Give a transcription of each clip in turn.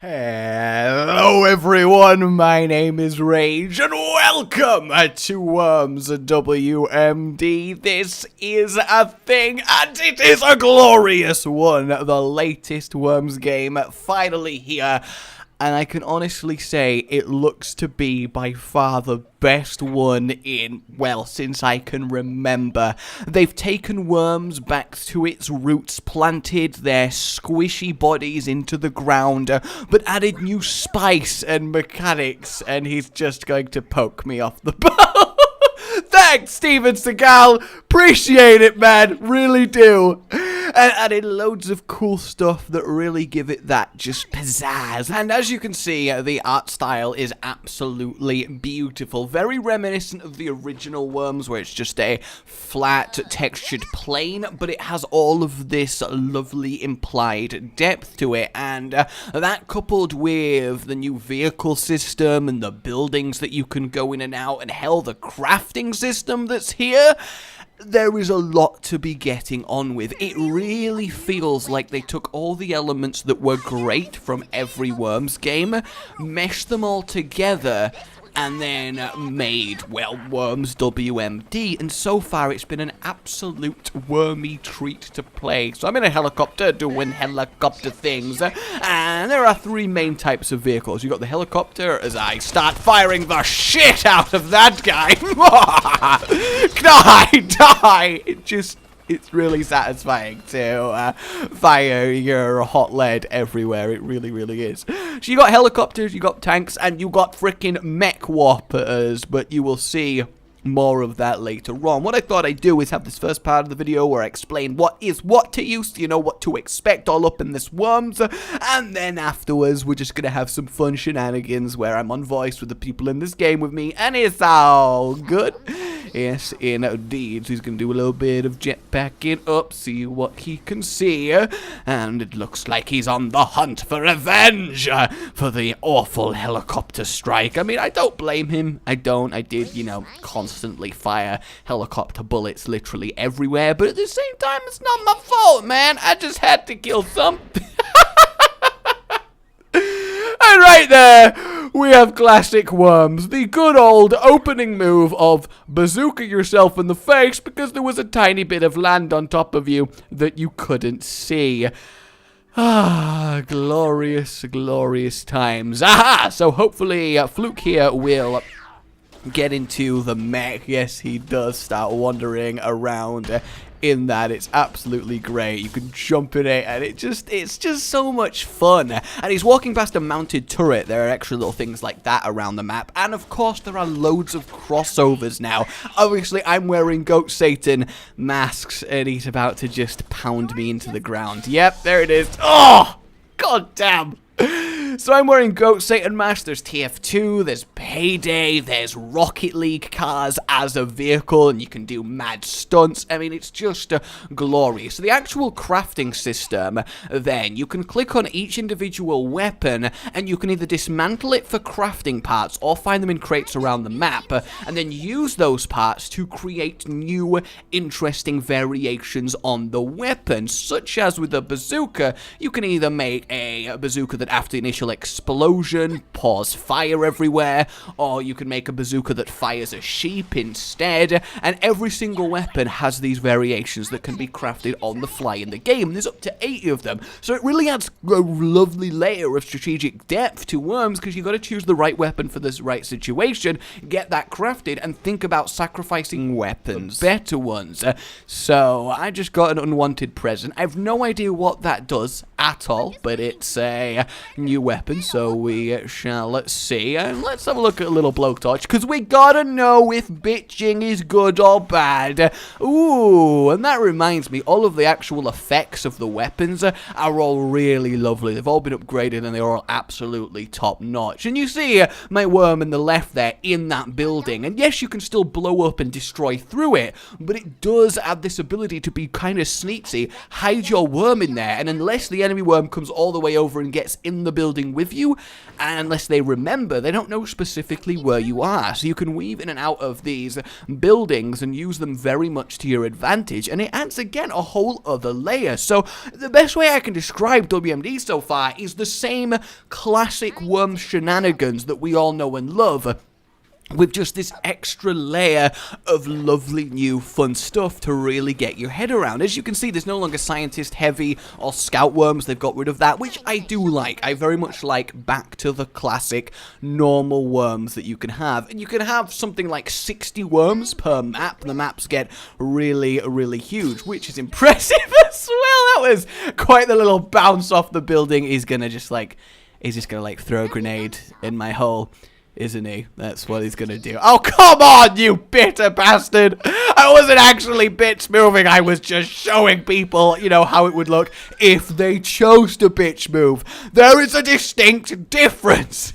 Hello everyone, my name is Rage and welcome to Worms W.M.D. This is a thing and it is a glorious one. The latest Worms game finally here. And I can honestly say it looks to be by far the best one in, well, since I can remember. They've taken Worms back to its roots, planted their squishy bodies into the ground, but added new spice and mechanics, and he's just going to poke me off the boat. Thanks, Steven Seagal. Appreciate it, man. Really do. And added loads of cool stuff that really give it that just pizzazz. And as you can see, the art style is absolutely beautiful. Very reminiscent of the original Worms, where it's just a flat, textured plane, but it has all of this lovely implied depth to it. And that coupled with the new vehicle system and the buildings that you can go in and out, and hell, the crafting system that's here, there is a lot to be getting on with. It really feels like they took all the elements that were great from every Worms game, meshed them all together, and then made, well, Worms W.M.D. And so far, it's been an absolute wormy treat to play. So I'm in a helicopter doing helicopter things. And there are three main types of vehicles. You've got the helicopter as I start firing the shit out of that guy. Die! It's really satisfying to fire your hot lead everywhere. It really, really is. So you got helicopters, you got tanks, and you got freaking mech warpers, but you will see more of that later on. What I thought I'd do is have this first part of the video where I explain what is what to you, so you know what to expect all up in this Worms, and then afterwards we're just gonna have some fun shenanigans where I'm on voice with the people in this game with me, and it's all good. Yes, indeed. So he's going to do a little bit of jetpacking up, see what he can see. And it looks like he's on the hunt for revenge for the awful helicopter strike. I mean, I don't blame him. I did, you know, constantly fire helicopter bullets literally everywhere. But at the same time, it's not my fault, man. I just had to kill something. And right there, we have classic Worms, the good old opening move of bazooka yourself in the face because there was a tiny bit of land on top of you that you couldn't see. Ah, glorious, glorious times. Aha! So hopefully Fluke here will get into the mech. Yes, he does start wandering around in that. It's absolutely great. You can jump in it, and it's just so much fun. And he's walking past a mounted turret. There are extra little things like that around the map, and of course there are loads of crossovers now. Obviously I'm wearing Goat Satan masks, and he's about to just pound me into the ground. Yep, there it is. Oh, god damn. So I'm wearing Goat Satan masks. There's TF2, there's Payday, there's Rocket League cars as a vehicle, and you can do mad stunts. I mean, it's just glorious. So the actual crafting system, then, you can click on each individual weapon, and you can either dismantle it for crafting parts, or find them in crates around the map, and then use those parts to create new, interesting variations on the weapon, such as with a bazooka. You can either make a bazooka that after the initial explosion pours fire everywhere, or you can make a bazooka that fires a sheep instead, and every single weapon has these variations that can be crafted on the fly in the game. There's up to 80 of them, so it really adds a lovely layer of strategic depth to Worms, because you got to choose the right weapon for this right situation, get that crafted, and think about sacrificing weapons, better ones. So I just got an unwanted present. I have no idea what that does at all, but it's a new weapon, so we shall see. And let's have a look at a little blowtorch, because we gotta know if bitching is good or bad. Ooh, and that reminds me, all of the actual effects of the weapons are all really lovely. They've all been upgraded, and they're all absolutely top notch. And you see my worm in the left there in that building, and yes, you can still blow up and destroy through it, but it does add this ability to be kind of sneaky. Hide your worm in there, and unless the enemy worm comes all the way over and gets in the building building with you, and unless they remember, they don't know specifically where you are. So you can weave in and out of these buildings and use them very much to your advantage, and it adds again a whole other layer. So the best way I can describe WMD so far is the same classic worm shenanigans that we all know and love, with just this extra layer of lovely new fun stuff to really get your head around. As you can see, there's no longer scientist heavy or scout worms. They've got rid of that, which I do like. I very much like back to the classic normal worms that you can have. And you can have something like 60 worms per map. The maps get really, really huge, which is impressive as well. That was quite the little bounce off the building. He's just gonna throw a grenade in my hole, isn't he? That's what he's gonna do. Oh, come on, you bitter bastard! I wasn't actually bitch moving. I was just showing people, you know, how it would look if they chose to bitch move. There is a distinct difference.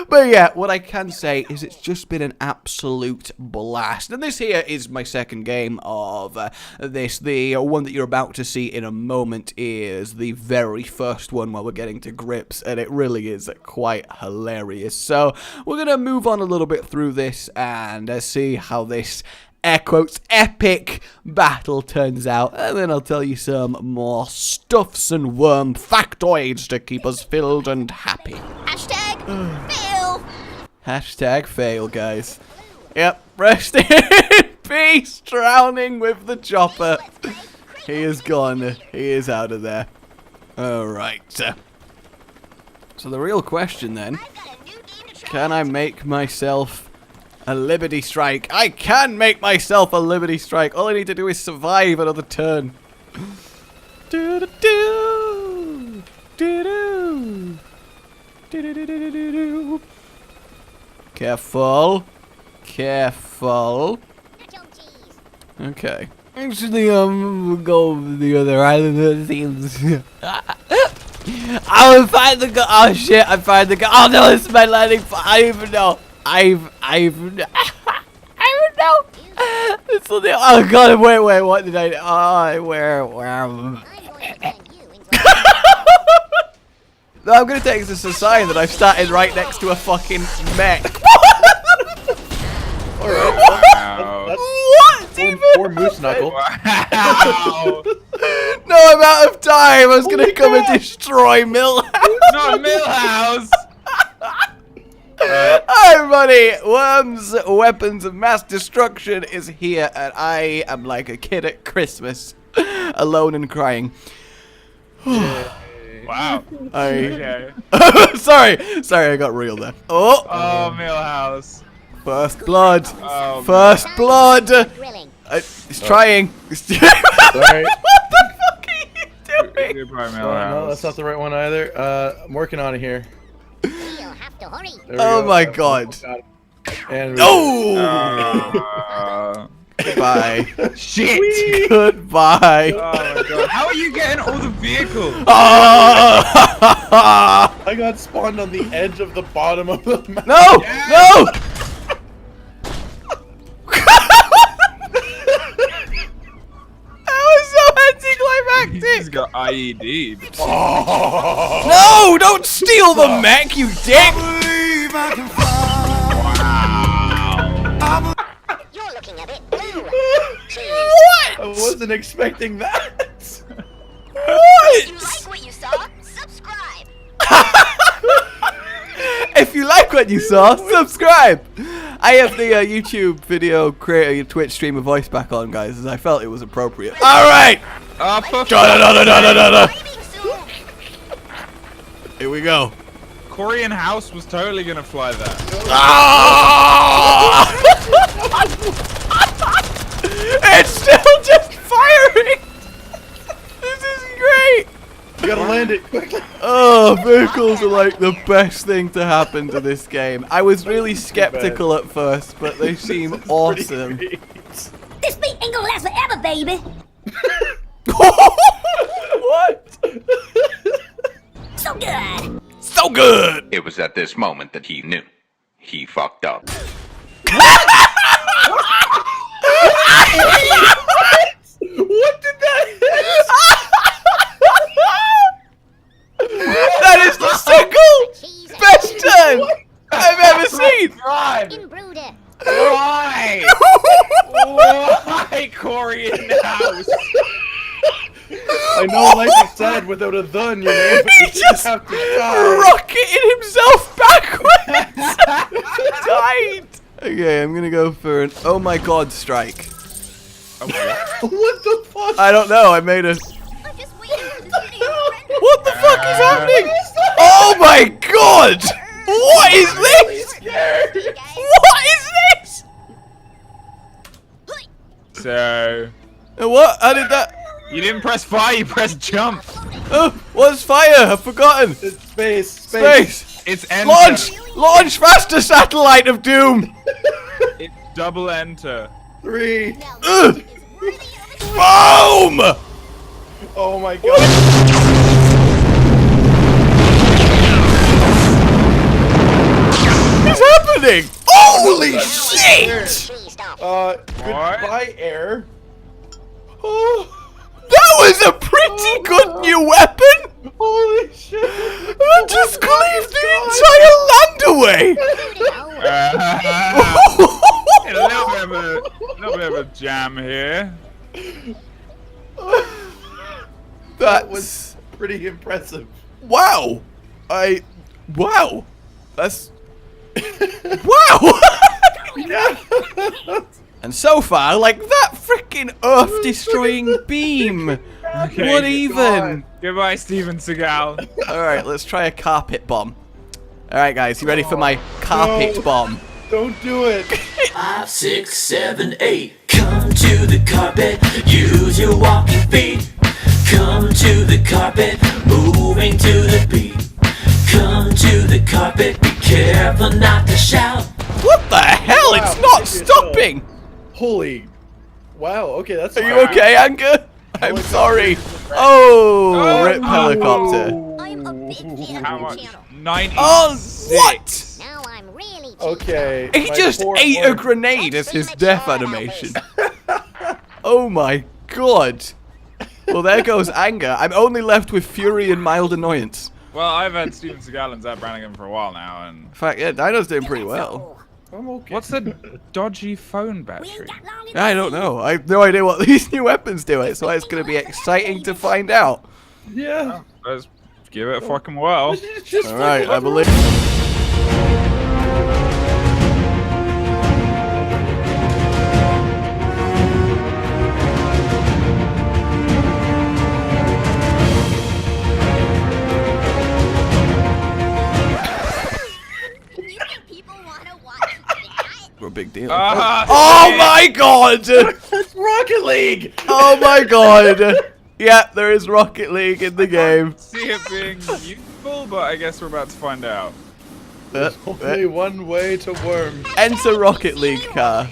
But yeah, what I can say is it's just been an absolute blast. And this here is my second game of this. The one that you're about to see in a moment is the very first one where we're getting to grips, and it really is quite hilarious. So we're going to move on a little bit through this and see how this air quotes epic battle turns out, and then I'll tell you some more stuffs and worm factoids to keep us filled and happy. #fail. #fail, guys. Yep, rest in peace, drowning with the chopper. He is gone. He is out of there. Alright. So the real question then, can I make myself a Liberty Strike? I can make myself a Liberty Strike. All I need to do is survive another turn. Do-do-do. Do-do. Do-do-do-do-do-do. Careful. Careful. Okay. Actually, we'll go over the other island, it seems. I will find the gun. Oh shit, I find the gun. Oh no, this is my landing. I don't even know. I don't know. This will do. Oh god, wait, what did I do? Oh, where am I? No, I'm gonna take this as a sign that I've started right next to a fucking mech. Alright. Wow. What even? Poor Moose Knuckle. Wow. No, I'm out of time. I was gonna come and destroy Millhouse. Not Millhouse. Hi everybody, Worms Weapons of Mass Destruction is here, and I am like a kid at Christmas, alone and crying. Wow. Okay. Sorry, I got real there. Oh, Millhouse. first blood, Oh, first blood. It's trying. Sorry. What the fuck are you doing? Goodbye, Oh, Millhouse. no, that's not the right one either. I'm working on it here. Oh my god. And Oh! Goodbye. Shit! Goodbye. Oh my god. How are you getting all the vehicles? I got spawned on the edge of the bottom of the map. No! Yeah. No! That was so anticlimactic! He's got IED. No! Don't steal the mech, you dick! Wow. You're looking a bit blue. What? I wasn't expecting that. What? If you like what you saw, subscribe. If you like what you saw, subscribe! I have the YouTube video creator Twitch streamer voice back on, guys, as I felt it was appropriate. Alright! Oh, fuck. Here we go. Korean House was totally gonna fly that. Ah! It's still just firing! This is great! You gotta land it quickly. Oh, vehicles are like the best thing to happen to this game. I was really skeptical at first, but they seem awesome. This beat ain't gonna last forever, baby. What? So good. So good! It was at this moment that he knew. He fucked up. What did that hit? That is no life is sad without a the in your name, but you just have to die. rocketed himself backwards. Died. Okay, I'm gonna go for an oh my god strike. Oh my God. What the fuck? I don't know. I made a. I'm just waiting for this video to render. What the fuck is happening? Oh my god! What is this? What is this? So What? How did that? you didn't press fire, you pressed jump. Oh, what's fire? I've forgotten. It's space. Space. It's enter. Launch! Launch faster, satellite of doom! It's double enter. 3. Now, Ugh. is worthy of its Boom! Oh my god. What's happening? Holy shit! Please stop. Goodbye, air. Oh, That was a pretty good new weapon! holy shit. That just cleaved the entire land away! A little bit of a jam here. That was pretty impressive. Wow! Wow! That's... Wow! Yeah. And so far, like that freaking earth-destroying beam! Okay, What even? Goodbye, Steven Seagal. Alright, let's try a carpet bomb. Alright guys, you ready for my carpet No. bomb? Don't do it. 5, 6, 7, 8. Come to the carpet, use your walking feet. Come to the carpet, moving to the beat. Come to the carpet, be careful not to shout. What the hell? Wow, It's not take yourself. stopping! Holy. Wow, okay, that's Are you okay, Anger? I'm sorry. Oh, rip helicopter. I'm a big fan How of your much? channel. 90. Oh, what? Now I'm really cheesed Okay. He my just poor ate a orc. grenade as his death animation. Oh my god. Well, there goes Anger. I'm only left with fury and mild annoyance. Well, I've had Steven Seagal and Zach Brannigan for a while now, and In fact, yeah, Dino's doing pretty well. I'm okay. what's the dodgy phone We ain't battery? got long in I don't know. I have no idea what these new weapons do. It's why it's going to be exciting to find out. Yeah. Let's give it a fucking whirl. Just All right, I believe. You think people want to watch that? A big deal. Ah, Oh my god! That's Rocket League. Oh my god! Yeah, there is Rocket League in the game. see it being useful, but I guess we're about to find out. Only one way to worm. Enter Rocket League car.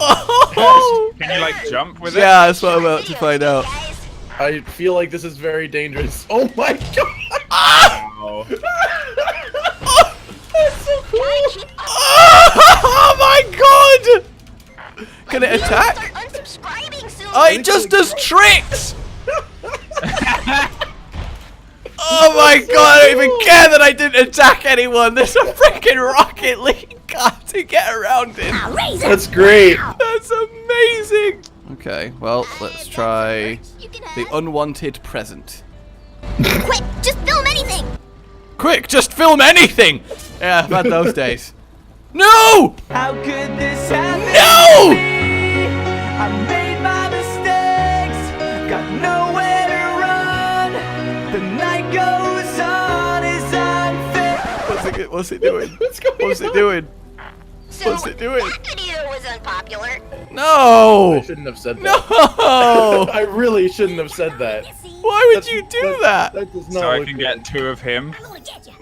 Oh! Can you like jump with it? Yeah, that's what I'm about to find out. Guys, I feel like this is very dangerous. Oh my god. Wow. That's so cool. Oh my god! Can it attack? start unsubscribing soon. Oh, it just does tricks! Oh my god, I don't even care that I didn't attack anyone. There's a freaking Rocket League car to get around in. Razor. That's great. That's amazing. Okay, well, let's try You can the have. unwanted present. Quick, just film anything. Quick, just film anything! Yeah, I've had those days. No! How could this happen? No! to me? I made my mistakes, got nowhere to run. The night goes on as unfair. What's it doing? What's going What's it on? doing? So What's it doing? that video was unpopular. I No! shouldn't have said that. No! I really shouldn't have said that. Why would you do that? That does not So I look can good. get 2 of him. I'm gonna get you.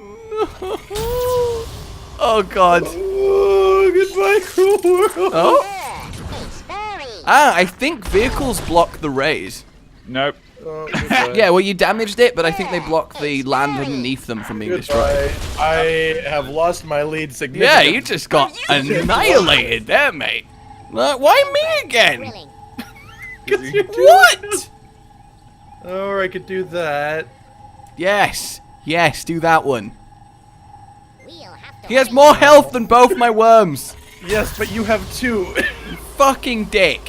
Oh god. Oh, goodbye, cruel world. Oh? It's very. Ah, I think vehicles block the rays. Nope. Oh, goodbye. Yeah, well you damaged it, but I think they block the land underneath them from being destroyed. Goodbye. I have lost my lead Yeah, significantly. you just got annihilated there, mate. Why me again? Thrilling. What? Or I could do that. Yes. Yes, do that one. We'll have to He has wait. more health than both my worms. Yes, but you have 2. Fucking dick.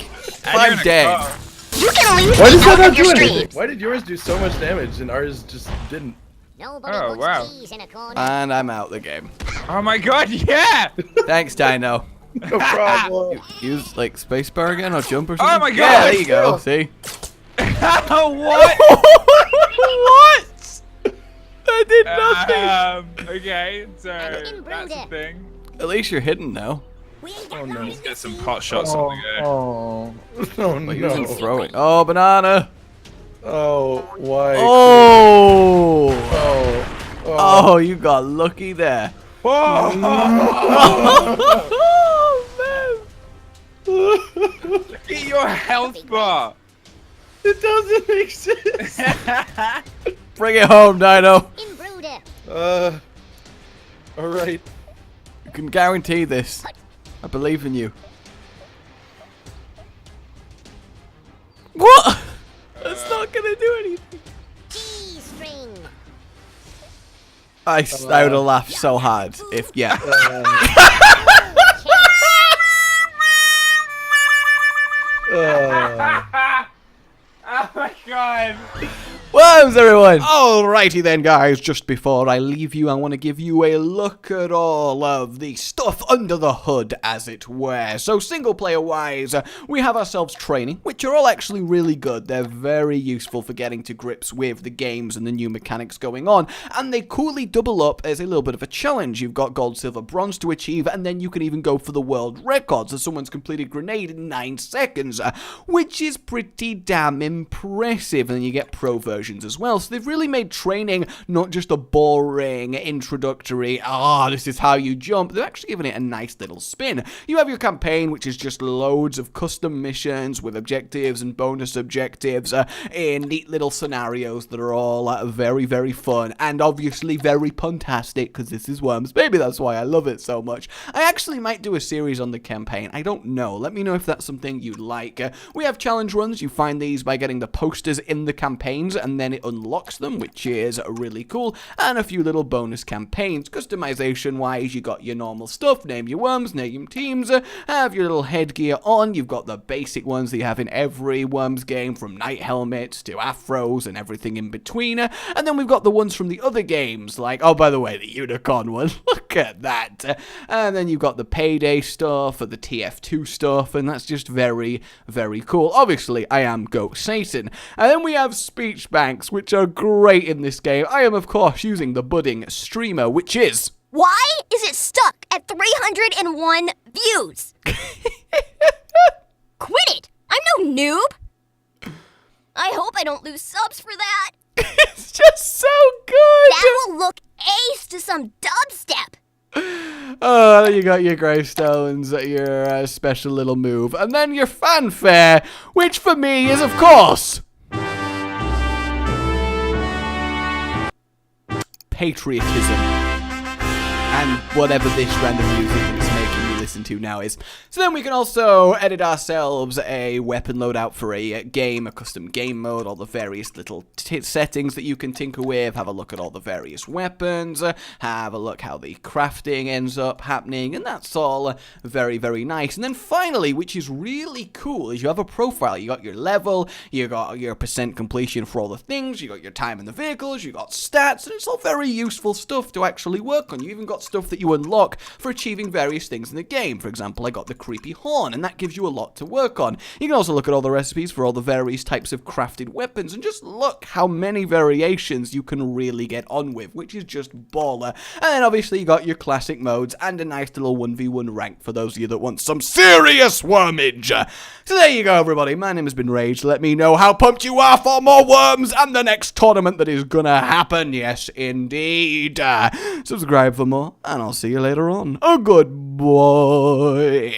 And you're I'm in a dead. car. You can leave Why me does that out not of do your anything? streams. Why did yours do so much damage and ours just didn't? Nobody Oh, puts wow. cheese in a corner. And I'm out the game. Oh my god, yeah! Thanks, Dino. No problem. Use like spacebar again or jump or something. Oh my god! Yeah, there you go. See. What? What? I did nothing. Okay, so didn't that's bring a it. thing. At least you're hidden now. Oh no. Get some pot shots on the go. Oh But you wasn't no. throwing. Oh, banana. Oh, why? Oh. Oh. Oh, you got lucky there. Oh, Oh, look at your health bar. It doesn't make sense. man. Bring it home, Dino. Intruder. All right. You can guarantee this. I believe in you. What? That's not gonna do anything. G-string. I would have laughed so hard if, yeah. Oh my god. Worms, everyone! Alrighty then, guys, just before I leave you, I want to give you a look at all of the stuff under the hood, as it were. So, single-player-wise, we have ourselves training, which are all actually really good. They're very useful for getting to grips with the games and the new mechanics going on, and they coolly double up as a little bit of a challenge. You've got gold, silver, bronze to achieve, and then you can even go for the world records, as someone's completed grenade in 9 seconds, which is pretty damn impressive, and then you get pro versions as well. So they've really made training not just a boring introductory, this is how you jump. They've actually given it a nice little spin. You have your campaign, which is just loads of custom missions with objectives and bonus objectives in neat little scenarios that are all very, very fun and obviously very puntastic, because this is Worms. Maybe that's why I love it so much. I actually might do a series on the campaign. I don't know. Let me know if that's something you'd like. We have challenge runs. You find these by getting the posters in the campaigns, and then it unlocks them, which is really cool, and a few little bonus campaigns. Customization wise, you got your normal stuff, name your worms, name your teams, have your little headgear on. You've got the basic ones that you have in every Worms game, from night helmets to afros and everything in between, and then we've got the ones from the other games, like, oh, by the way, the unicorn one, look at that, and then you've got the payday stuff, or the TF2 stuff, and that's just very, very cool. Obviously, I am Goat Satan, and then we have speech banks, which are great in this game. I am, of course, using the budding streamer, which is... Why is it stuck at 301 views? Quit it! I'm no noob! I hope I don't lose subs for that. It's just so good! That will look ace to some dubstep. Oh, you got your gravestones, your special little move, and then your fanfare, which for me is, of course... patriotism, and whatever this random music is making me listen to now is. So then we can also edit ourselves a weapon loadout for a game, a custom game mode, all the various little settings that you can tinker with, have a look at all the various weapons, have a look how the crafting ends up happening, and that's all very, very nice. And then finally, which is really cool, is you have a profile. You got your level, you got your percent completion for all the things, you got your time in the vehicles, you got stats, and it's all very useful stuff to actually work on. You even got stuff that you unlock for achieving various things in the game. For example, I got the creepy horn, and that gives you a lot to work on. You can also look at all the recipes for all the various types of crafted weapons, and just look how many variations you can really get on with, which is just baller. And then obviously you got your classic modes, and a nice little 1v1 rank for those of you that want some serious wormage. So there you go, everybody. My name has been Rage. Let me know how pumped you are for more worms and the next tournament that is gonna happen. Yes, indeed. Subscribe for more, and I'll see you later on. A good boy.